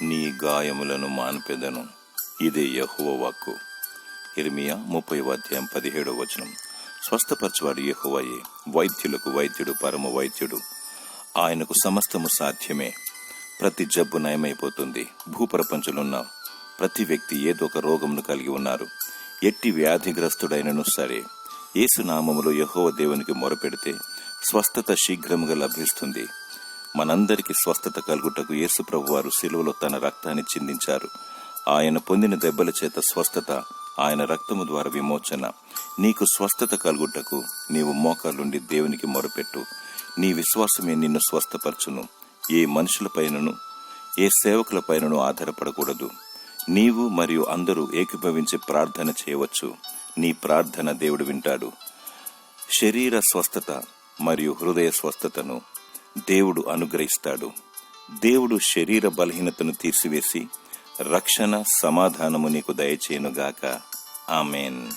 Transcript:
నీ గాయములను మాన్పెదను. ఇదే యెహోవా వాక్కు. యిర్మీయా 30:17. స్వస్థపరచువాడు యెహోవాయే, వైద్యులకు వైద్యుడు, పరమ వైద్యుడు. ఆయనకు సమస్తము సాధ్యమే. ప్రతి జబ్బు నయమైపోతుంది. భూప్రపంచంలోన్న ప్రతి వ్యక్తి ఏదో ఒక రోగమును కలిగి ఉన్నారు. ఎట్టి వ్యాధిగ్రస్తుడైనను సరే యేసు నామములో యెహోవా దేవునికి మొరపెడితే స్వస్థత శీఘ్రముగా లభిస్తుంది. మనందరికీ స్వస్థత కలుగుటకు యేసు ప్రభువారు శిలువలో తన రక్తాన్ని చిందించారు. ఆయన పొందిన దెబ్బల చేత స్వస్థత, ఆయన రక్తము ద్వారా విమోచన. నీకు స్వస్థత కలుగుటకు నీవు మోకాళ్ళుండి దేవునికి మొరపెట్టు. నీ విశ్వాసమే నిన్ను స్వస్థపరచును. ఏ మనుషులపైనను ఏ సేవకులపైనను ఆధారపడకూడదు. నీవు మరియు అందరూ ఏకీభవించి ప్రార్థన చేయవచ్చు. నీ ప్రార్థన దేవుడు వింటాడు. శరీర స్వస్థత మరియు హృదయ స్వస్థతను దేవుడు అనుగ్రహిస్తాడు. దేవుడు శరీర బలహీనతను తీసివేసి రక్షణ, సమాధానము నీకు దయచేయునుగాక. ఆమేన్.